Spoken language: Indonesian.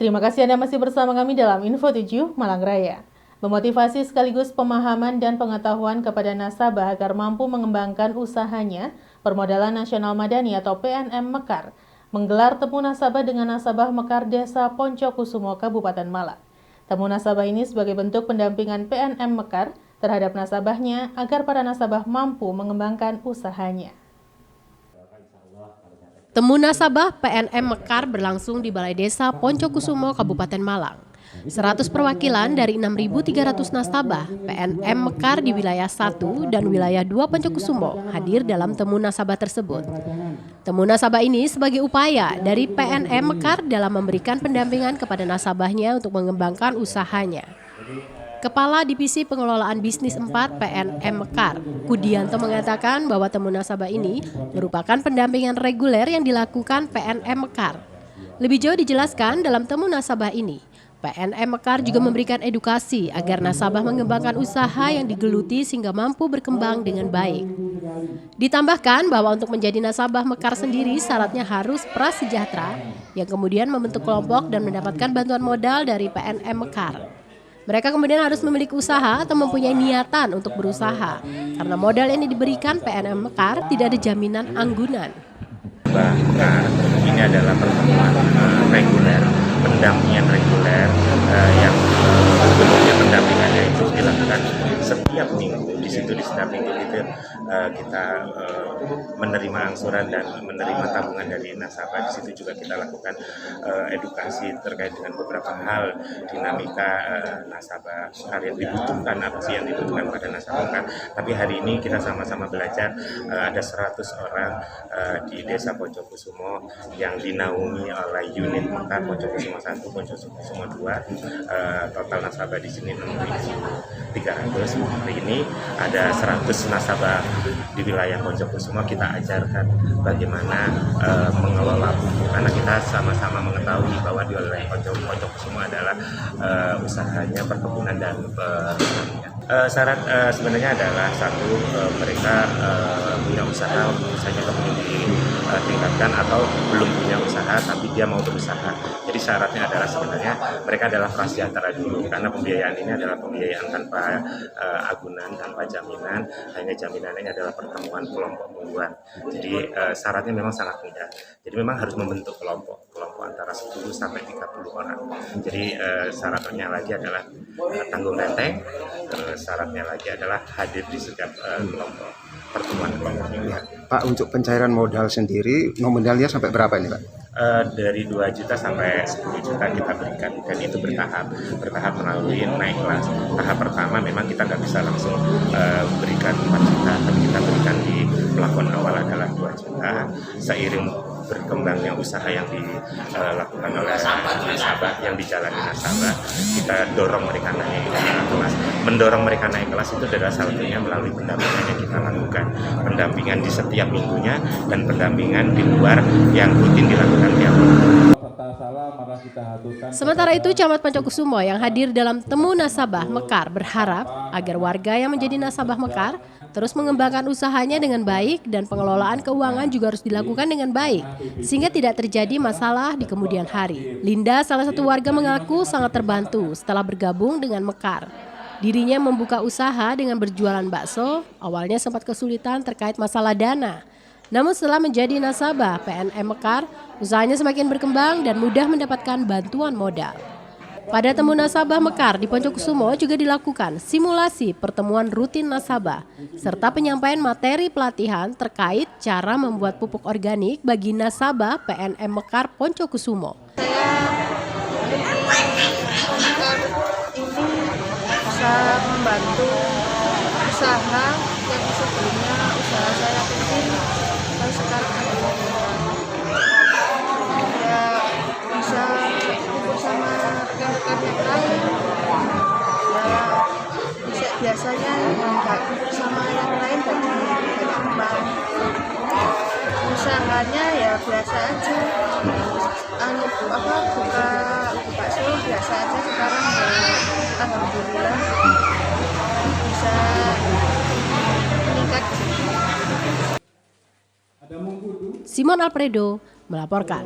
Terima kasih Anda masih bersama kami dalam Info 7 Malang Raya. Memotivasi sekaligus pemahaman dan pengetahuan kepada nasabah agar mampu mengembangkan usahanya, Permodalan Nasional Madani atau PNM Mekar menggelar temu nasabah dengan nasabah Mekar Desa Poncokusumo, Kabupaten Malang. Temu nasabah ini sebagai bentuk pendampingan PNM Mekar terhadap nasabahnya agar para nasabah mampu mengembangkan usahanya. Temu nasabah PNM Mekar berlangsung di Balai Desa Poncokusumo, Kabupaten Malang. 100 perwakilan dari 6.300 nasabah PNM Mekar di wilayah 1 dan wilayah 2 Poncokusumo hadir dalam temu nasabah tersebut. Temu nasabah ini sebagai upaya dari PNM Mekar dalam memberikan pendampingan kepada nasabahnya untuk mengembangkan usahanya. Kepala Divisi Pengelolaan Bisnis 4 PNM Mekar, Kudianto mengatakan bahwa temu nasabah ini merupakan pendampingan reguler yang dilakukan PNM Mekar. Lebih jauh dijelaskan dalam temu nasabah ini, PNM Mekar juga memberikan edukasi agar nasabah mengembangkan usaha yang digeluti sehingga mampu berkembang dengan baik. Ditambahkan bahwa untuk menjadi nasabah Mekar sendiri syaratnya harus prasejahtera yang kemudian membentuk kelompok dan mendapatkan bantuan modal dari PNM Mekar. Mereka kemudian harus memiliki usaha atau mempunyai niatan untuk berusaha, karena modal yang diberikan PNM Mekar tidak ada jaminan anggunan. Mekar ini adalah pertemuan reguler, pendampingan reguler yang sebelumnya pendampingannya itu dilakukan setiap minggu. Di situ di setiap minggu itu kita menerima angsuran dan menerima tabungan dari nasabah. Di situ juga kita lakukan edukasi terkait dengan beberapa hal dinamika nasabah, hal yang dibutuhkan, apa sih yang dibutuhkan pada nasabah. Tapi hari ini kita sama-sama belajar, ada 100 orang di Desa Poncokusumo yang dinaungi oleh unit Mekar Poncokusumo 1, Poncokusumo 2. Total nasabah di sini 6.300. Hari ini ada 100 nasabah di wilayah Poncokusumo. Kita ajarkan bagaimana mengelola buku, karena kita sama-sama mengetahui bahwa di wilayah Poncokusumo adalah usahanya perkebunan dan pertanian. Syarat sebenarnya adalah satu, mereka punya usaha, usahanya kemudian ditingkatkan, atau belum punya usaha tapi dia mau berusaha. Jadi syaratnya adalah sebenarnya mereka adalah prasejahtera dulu, karena pembiayaan ini adalah pembiayaan tanpa agunan, tanpa jaminan. Hanya jaminannya adalah pertemuan kelompok mingguan. Jadi syaratnya memang sangat mudah. Jadi memang harus membentuk kelompok antara 10 sampai 30 orang. Jadi syaratnya lagi adalah tanggung renteng. Syaratnya lagi adalah hadir di setiap kelompok, pertemuan kelompok mingguan. Pak, untuk pencairan modal sendiri nominalnya sampai berapa ini, Pak? Dari 2 juta sampai 10 juta kita berikan, dan itu bertahap melalui naik kelas. Tahap pertama memang kita nggak bisa langsung berikan 4 juta, tapi kita berikan di plafon awal adalah 2 juta. Seiring berkembangnya usaha yang dilakukan oleh nasabah, yang dijalani nasabah, kita dorong mereka naik kelas. Mendorong mereka naik kelas itu adalah salah satunya melalui pendampingan yang kita lakukan, pendampingan di setiap minggunya dan pendampingan di luar yang rutin dilakukan tiap minggu. Sementara itu, Camat Poncokusumo yang hadir dalam temu nasabah Mekar berharap agar warga yang menjadi nasabah Mekar terus mengembangkan usahanya dengan baik dan pengelolaan keuangan juga harus dilakukan dengan baik sehingga tidak terjadi masalah di kemudian hari. Linda, salah satu warga, mengaku sangat terbantu setelah bergabung dengan Mekar. Dirinya membuka usaha dengan berjualan bakso, awalnya sempat kesulitan terkait masalah dana. Namun setelah menjadi nasabah PNM Mekar, usahanya semakin berkembang dan mudah mendapatkan bantuan modal. Pada temu nasabah Mekar di Poncokusumo juga dilakukan simulasi pertemuan rutin nasabah, serta penyampaian materi pelatihan terkait cara membuat pupuk organik bagi nasabah PNM Mekar Poncokusumo. Bisa membantu usaha yang sebelumnya usaha saya kecil, dan sekarang ya bisa kumpul sama rekan-rekan yang lain. Ya bisa biasanya nggak kumpul sama yang lain jadi berkembang. Usahanya ya biasa aja, buka bakso biasa aja. Sekarang ya alhamdulillah bisa meningkat. Simon Alfredo melaporkan.